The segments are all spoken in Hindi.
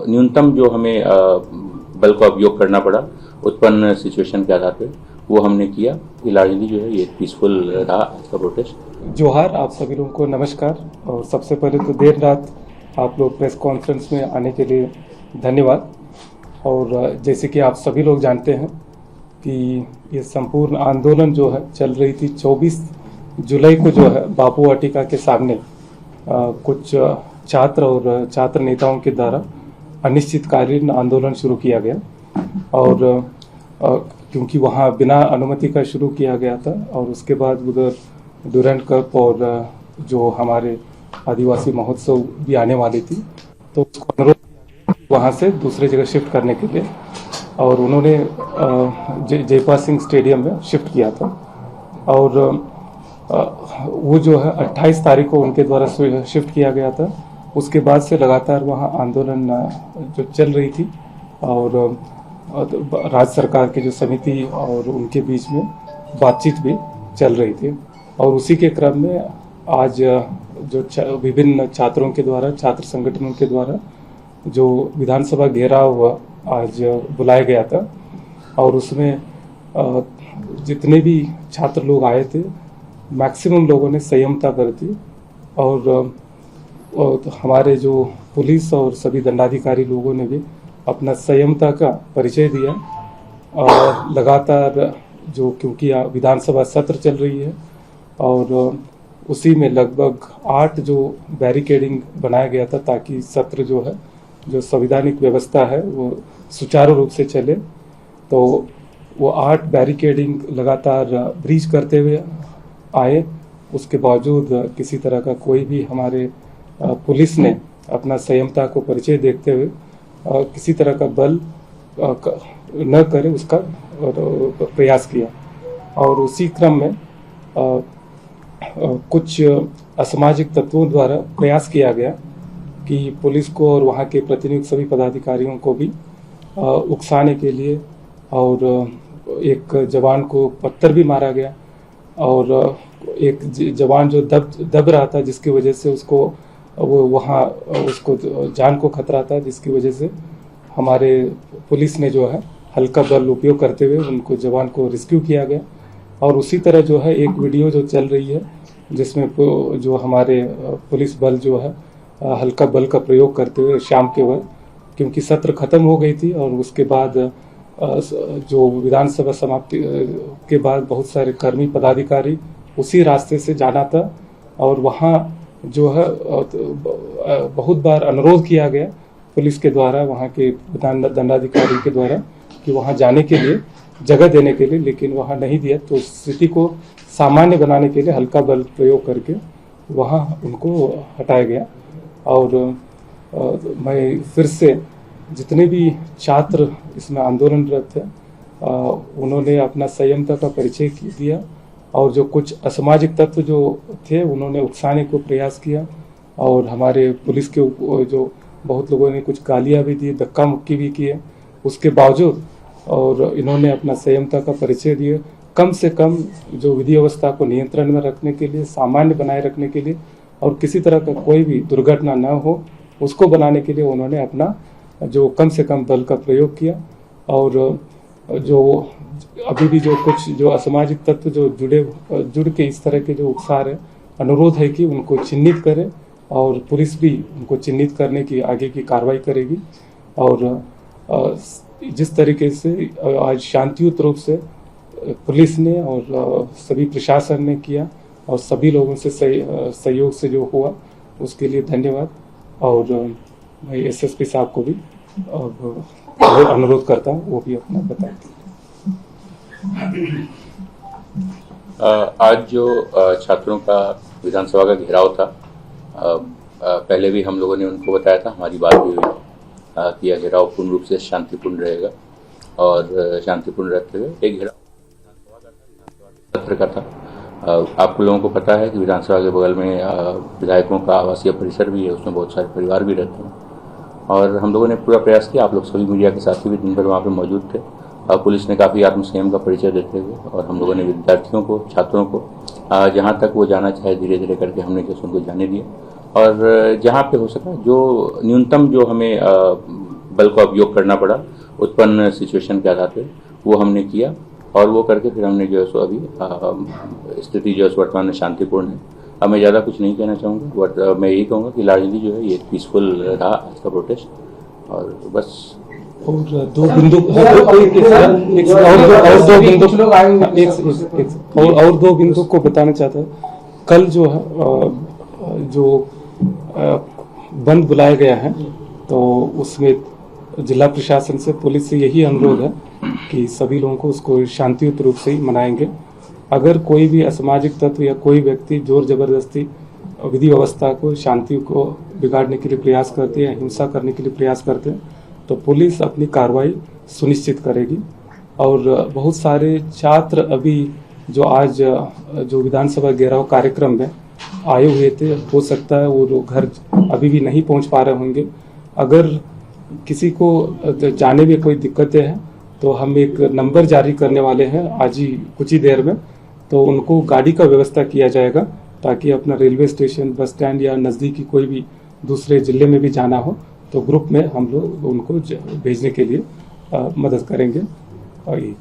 न्यूनतम जो हमें बल का उपयोग करना पड़ा उत्पन्न सिचुएशन के आधार पर, वो हमने किया। लार्जली जो है ये पीसफुल रहा आज का प्रोटेस्ट। जोहार, आप सभी लोगों को नमस्कार। और सबसे पहले तो देर रात आप लोग प्रेस कॉन्फ्रेंस में आने के लिए धन्यवाद। और जैसे कि आप सभी लोग जानते हैं कि ये संपूर्ण आंदोलन जो है चल रही थी 24 जुलाई को जो है बापू वाटिका के सामने कुछ छात्र और छात्र नेताओं के द्वारा अनिश्चितकालीन आंदोलन शुरू किया गया। और क्योंकि वहाँ बिना अनुमति का शुरू किया गया था और उसके बाद उधर डुरंट कप और जो हमारे आदिवासी महोत्सव भी आने वाली थी, तो उसको अनुरोध किया गया वहाँ से दूसरे जगह शिफ्ट करने के लिए। और उन्होंने जयपाल सिंह स्टेडियम में शिफ्ट किया था। और वो जो है 28 तारीख को उनके द्वारा शिफ्ट किया गया था। उसके बाद से लगातार वहाँ आंदोलन जो चल रही थी और राज्य सरकार की जो समिति और उनके बीच में बातचीत भी चल रही थी। और उसी के क्रम में आज जो विभिन्न छात्रों के द्वारा, छात्र संगठनों के द्वारा जो विधानसभा घेराव आज बुलाया गया था, और उसमें जितने भी छात्र लोग आए थे मैक्सिमम लोगों ने संयमता बरती। और हमारे जो पुलिस और सभी दंडाधिकारी लोगों ने भी अपना संयमता का परिचय दिया। और लगातार जो, क्योंकि विधानसभा सत्र चल रही है और उसी में लगभग 8 जो बैरिकेडिंग बनाया गया था ताकि सत्र जो है, जो संवैधानिक व्यवस्था है, वो सुचारू रूप से चले, तो वो 8 बैरिकेडिंग लगातार ब्रीच करते हुए आए। उसके बावजूद किसी तरह का कोई भी हमारे पुलिस ने अपना संयमता को परिचय देखते हुए किसी तरह का बल न करे उसका प्रयास किया। और उसी क्रम में कुछ असामाजिक तत्वों द्वारा प्रयास किया गया कि पुलिस को और वहाँ के प्रतिनियुक्त सभी पदाधिकारियों को भी उकसाने के लिए, और एक जवान को पत्थर भी मारा गया। और एक जवान जो दब रहा था, जिसकी वजह से उसको जान को खतरा था, जिसकी वजह से हमारे पुलिस ने जो है हल्का बल उपयोग करते हुए उनको जवान को रेस्क्यू किया गया। और उसी तरह जो है एक वीडियो जो चल रही है जिसमें जो हमारे पुलिस बल जो है हल्का बल का प्रयोग करते हुए शाम के वक्त, क्योंकि सत्र खत्म हो गई थी और उसके बाद जो विधानसभा समाप्ति के बाद बहुत सारे कर्मी पदाधिकारी उसी रास्ते से जाना था। और वहाँ जो है बहुत बार अनुरोध किया गया पुलिस के द्वारा, वहाँ के दंडाधिकारी के द्वारा, कि वहाँ जाने के लिए जगह देने के लिए, लेकिन वहाँ नहीं दिया। तो स्थिति को सामान्य बनाने के लिए हल्का बल प्रयोग करके वहाँ उनको हटाया गया। और मैं फिर से जितने भी छात्र इसमें आंदोलनरत थे उन्होंने अपना संयमता का परिचय दिया। और जो कुछ असामाजिक तत्व जो थे उन्होंने उकसाने को प्रयास किया। और हमारे पुलिस के जो बहुत लोगों ने कुछ गालियां भी दी, धक्का मुक्की भी किए। उसके बावजूद और इन्होंने अपना संयमता का परिचय दिया। कम से कम जो विधि व्यवस्था को नियंत्रण में रखने के लिए, सामान्य बनाए रखने के लिए, और किसी तरह का कोई भी दुर्घटना न हो उसको बनाने के लिए उन्होंने अपना जो कम से कम बल का प्रयोग किया। और जो अभी भी जो कुछ जो असामाजिक तत्व जो जुड़ के इस तरह के जो उकसा रहे, अनुरोध है कि उनको चिन्हित करें और पुलिस भी उनको चिन्हित करने की आगे की कार्रवाई करेगी। और जिस तरीके से आज शांतियुत रूप से पुलिस ने और सभी प्रशासन ने किया और सभी लोगों से सहयोग से जो हुआ उसके लिए धन्यवाद। और मैं एसएसपी साहब को भी और अनुरोध करता हूँ वो भी अपना बताएं। आज जो छात्रों का विधानसभा का घेराव था, पहले भी हम लोगों ने उनको बताया था, हमारी बात भी हुई कि यह घेराव पूर्ण रूप से शांतिपूर्ण रहेगा। और शांतिपूर्ण रहते हुए एक घेराव सत्र का था। आप लोगों को पता है कि विधानसभा के बगल में विधायकों का आवासीय परिसर भी है, उसमें बहुत सारे परिवार भी रहते हैं। और हम लोगों ने पूरा प्रयास किया, आप लोग सभी मीडिया के साथी भी दिन भर वहाँ पे मौजूद थे। पुलिस ने काफ़ी आत्मसंयम का परिचय देते हुए और हम लोगों ने विद्यार्थियों को, छात्रों को जहाँ तक वो जाना चाहे धीरे धीरे करके हमने जैसे उनको जाने दिया। और जहाँ पे हो सका जो न्यूनतम जो हमें बल का उपयोग करना पड़ा उत्पन्न सिचुएशन के आधार पे, वो हमने किया और वो करके फिर हमने जो है सो अभी स्थिति जो है वर्तमान में शांतिपूर्ण है। अब मैं ज़्यादा कुछ नहीं कहना चाहूँगा, बट मैं यही कहूँगा कि लार्जली जो है ये पीसफुल रहा आज का प्रोटेस्ट। और बस और दो बिंदु और दो बिंदु को बताना चाहता हूँ। कल जो है जो बंद बुलाया गया है, तो उसमें जिला प्रशासन से, पुलिस से यही अनुरोध है कि सभी लोगों को उसको शांतियुत रूप से ही मनाएंगे। अगर कोई भी असामाजिक तत्व या कोई व्यक्ति जोर जबरदस्ती विधि व्यवस्था को, शांति को बिगाड़ने के लिए प्रयास करते हैं या हिंसा करने के लिए प्रयास करते हैं, तो पुलिस अपनी कार्रवाई सुनिश्चित करेगी। और बहुत सारे छात्र अभी जो आज जो विधानसभा घेराव कार्यक्रम में आए हुए थे, हो सकता है वो घर अभी भी नहीं पहुंच पा रहे होंगे। अगर किसी को जाने में कोई दिक्कतें हैं तो हम एक नंबर जारी करने वाले हैं आज ही कुछ ही देर में, तो उनको गाड़ी का व्यवस्था किया जाएगा ताकि अपना रेलवे स्टेशन, बस स्टैंड या नज़दीकी कोई भी दूसरे जिले में भी जाना हो तो ग्रुप में हम लोग उनको भेजने के लिए मदद करेंगे। और ये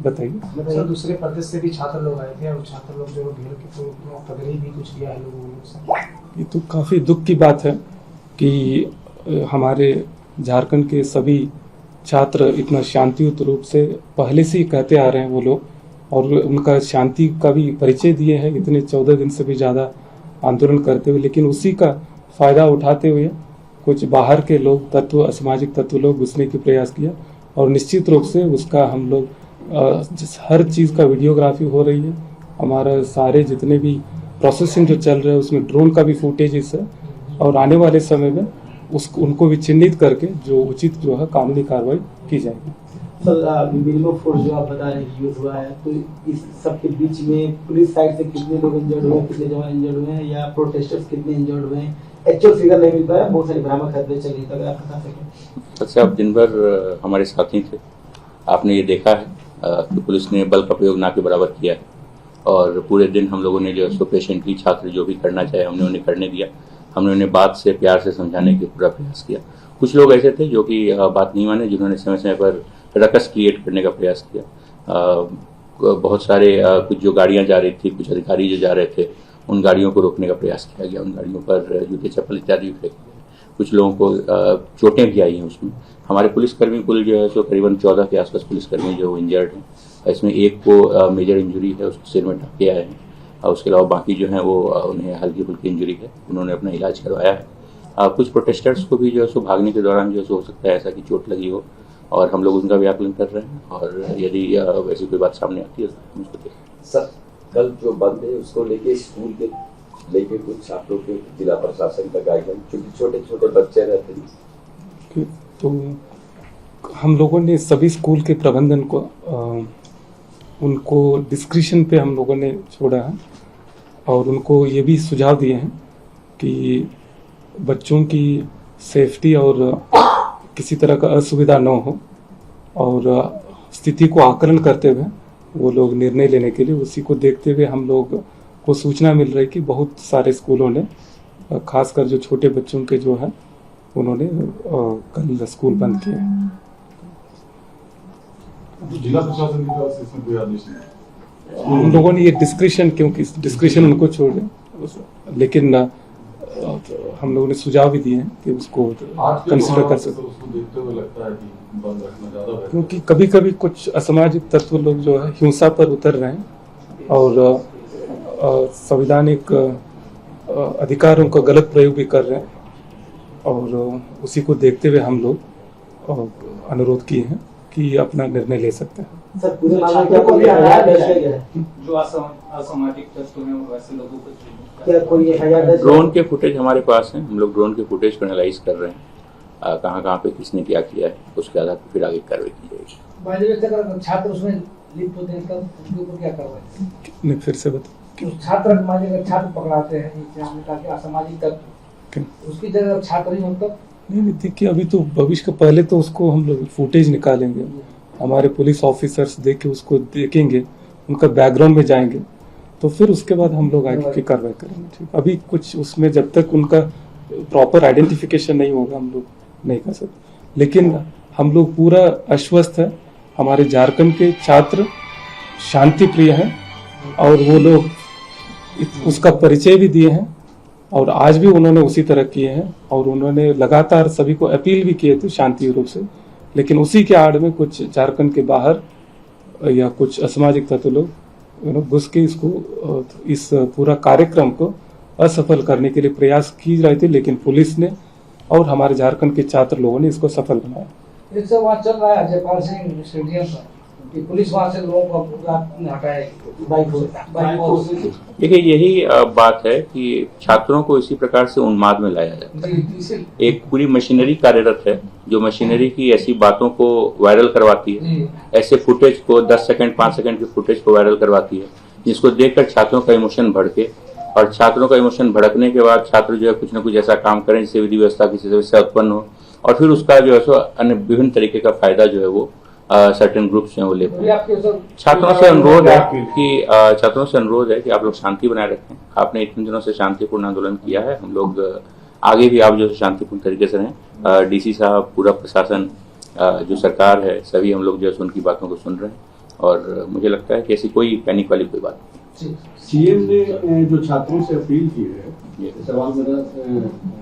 बताइए। सर, दूसरे प्रदेश से भी छात्र लोग आए थे और छात्र लोग जो घेर के तो पगड़ी भी कुछ दिया है लोगों ने। ये तो काफ़ी दुख की बात है कि हमारे झारखंड के सभी छात्र इतना शांतियुत रूप से पहले से ही कहते आ रहे हैं वो लोग, और उनका शांति का भी परिचय दिए हैं इतने 14 दिन से भी ज़्यादा आंदोलन करते हुए, लेकिन उसी का फ़ायदा उठाते हुए कुछ बाहर के लोग, तत्व, असामाजिक तत्व लोग घुसने की प्रयास किया। और निश्चित रूप से उसका हम लोग हर चीज़ का वीडियोग्राफी हो रही है। हमारा सारे जितने भी प्रोसेसिंग जो चल रहा है उसमें ड्रोन का भी फुटेज है, और आने वाले समय में उनको भी चिन्हित करके जो उचित जो है कानूनी कार्रवाई की जाएगी। सर, मिनिमम फोर्स जो आप बता रहे हैं यूज हुआ है, तो इस सब के बीच में पुलिस साइड से कितने लोग इंजर्ड हुए, कितने जवान इंजर्ड हुए हैं, या प्रोटेस्टर्स कितने इंजर्ड हुए हैं? एक्चुअल फिगर नहीं मिल पाया, बहुत सारी भ्रामक खबरें चल रही, तो अगर आप बता सकें। अच्छा, आप दिन भर हमारे साथी थे, आपने ये देखा है कि पुलिस ने बल का प्रयोग ना के बराबर किया है, और पूरे दिन हम लोगों ने जो है पेशेंटली छात्र जो भी करना चाहे हमने उन्हें करने दिया। हमने उन्हें बात से, प्यार से समझाने की पूरा प्रयास किया। कुछ लोग ऐसे थे जो कि बात नहीं माने, जिन्होंने समय समय पर रकस क्रिएट करने का प्रयास किया। बहुत सारे कुछ जो गाड़ियां जा रही थी, कुछ अधिकारी जो जा रहे थे, उन गाड़ियों को रोकने का प्रयास किया गया। उन गाड़ियों पर जूते चप्पल इत्यादि भी फेंके गए। कुछ लोगों को चोटें भी आई हैं उसमें। हमारे पुलिसकर्मी कुल जो है सो करीबन 14 के आसपास पुलिसकर्मी जो इंजर्ड हैं। इसमें एक को मेजर इंजरी है, उसको सिर में टाँके आए हैं, और उसके अलावा बाकी जो हैं वो उन्हें हल्की फुल्की इंजरी है, उन्होंने अपना इलाज करवाया है। कुछ प्रोटेस्टर्स को भी जो है सो भागने के दौरान जो है सो हो सकता है ऐसा कि चोट लगी हो, और हम लोग उनका भी आकलन कर रहे हैं, और यदि वैसी कोई बात सामने आती है तो हम उसको देखें। सर, कल जो बंद है उसको लेके स्कूल के लेके कुछ आप लोग के जिला प्रशासन का गाइडलाइन, क्योंकि छोटे छोटे बच्चे रहते हैं, तो हम लोगों ने सभी स्कूल के प्रबंधन को उनको डिस्क्रिशन पे हम लोगों ने छोड़ा है, और उनको ये भी सुझाव दिए हैं कि बच्चों की सेफ्टी और किसी तरह का असुविधा न हो, और स्थिति को आकलन करते हुए वो लोग निर्णय लेने के लिए, उसी को देखते हुए हम लोग को सूचना मिल रही कि बहुत सारे स्कूलों ने, खासकर जो छोटे बच्चों के जो है, उन्होंने कल स्कूल बंद किए। जिला प्रशासन की तरफ से इसमें कोई आदेश नहीं? हम लोगों ने ये डिस्क्रिशन, क्योंकि डिस्क्रिशन उनको छोड़े, लेकिन हम लोगों ने सुझाव भी दिए हैं कि उसको कंसिडर कर सकते, उसको देखते हुए लगता है कि बंद रखना ज्यादा बेहतर, क्योंकि कभी कभी कुछ असामाजिक तत्व लोग जो है हिंसा पर उतर रहे हैं, और संवैधानिक अधिकारों का गलत प्रयोग भी कर रहे हैं, और उसी को देखते हुए हम लोग अनुरोध किए हैं कि अपना निर्णय ले सकते हैं। सर, पूरे मामले को भी हटाया गया है, जो असामाजिक तत्व हैं वैसे लोगों को क्या कोई हटाया? ड्रोन के फुटेज हमारे पास हैं, हम लोग ड्रोन के फुटेज को एनालाइज कर रहे हैं, कहाँ कहाँ पे किसने क्या किया है, उसके आधार पर फिर आगे कार्रवाई की जाएगी। अगर छात्र उसमें लिप्त होते हैं तब उनके ऊपर क्या कार्रवाई? नहीं, फिर से बता। छात्र मान लीजिए छात्र पकड़ाते हैं, हमने कहा कि असामाजिक तत्व, उसकी जगह छात्र ही मतलब नहीं, देखिए अभी तो भविष्य का, पहले तो उसको हम लोग फुटेज निकालेंगे, हमारे पुलिस ऑफिसर्स देख के उसको देखेंगे, उनका बैकग्राउंड में जाएंगे, तो फिर उसके बाद हम लोग आगे की कार्रवाई करेंगे। ठीक, अभी कुछ उसमें जब तक उनका प्रॉपर आइडेंटिफिकेशन नहीं होगा हम लोग नहीं कर सकते। लेकिन हम लोग पूरा आश्वस्त है, हमारे झारखंड के छात्र शांति प्रिय हैं और वो लोग उसका परिचय भी दिए हैं और आज भी उन्होंने उसी तरह किए हैं और उन्होंने लगातार सभी को अपील भी किए थे शांति रूप से। लेकिन उसी के आड़ में कुछ झारखंड के बाहर या कुछ असामाजिक तत्व लोग घुस के इसको इस पूरा कार्यक्रम को असफल करने के लिए प्रयास की रहे थे, लेकिन पुलिस ने और हमारे झारखंड के छात्र लोगों ने इसको सफल बनाया। एक सब वहाँ चल रहा है जयपाल सिंह स्टेडियम पर कि पुलिस वहाँ से लोगों को हटाए बाइक। देखिए यही बात है कि छात्रों को इसी प्रकार से उन्माद में लाया जाता है। एक पूरी मशीनरी कार्यरत है जो मशीनरी की ऐसी बातों को वायरल करवाती है, ऐसे फुटेज को 10 सेकंड 5 सेकंड की फुटेज को वायरल करवाती है, जिसको देखकर छात्रों का इमोशन भड़के और छात्रों का इमोशन भड़कने के बाद छात्र जो है कुछ न कुछ ऐसा काम करें जिससे विधि व्यवस्था की समस्या उत्पन्न हो और फिर उसका जो है सो अन्य विभिन्न तरीके का फायदा जो है वो सर्टेन ग्रुप्स हैं वो लेते हैं। छात्रों से अनुरोध है कि आप लोग शांति बनाए रखें। आपने इतने दिनों से शांतिपूर्ण आंदोलन किया है, हम लोग आगे भी आप जो शांतिपूर्ण तरीके से रहें। डीसी साहब, पूरा प्रशासन, जो सरकार है, सभी हम लोग जो है उनकी बातों को सुन रहे हैं और मुझे लगता है कि ऐसी कोई पैनिक वाली कोई बात नहीं। सीएम ने जो छात्रों से अपील की है, सवाल मेरा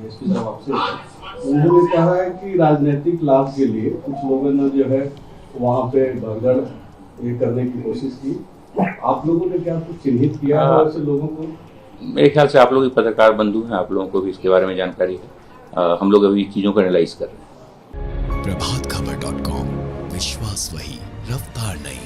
एसपी साहब आपसे, उन्होंने कहा है कि राजनीतिक लाभ के लिए कुछ लोगों ने जो है वहाँ पे भगदड़ ये करने की कोशिश की। आप लोगों ने क्या कुछ चिन्हित किया है ऐसे लोगों को? मेरे ख्याल से आप लोग पत्रकार बंधु हैं, आप लोगों को भी इसके बारे में जानकारी है। हम लोग अभी चीजों को एनालाइज कर रहे हैं। प्रभातखबर.com, विश्वास वही, रफ्तार नहीं।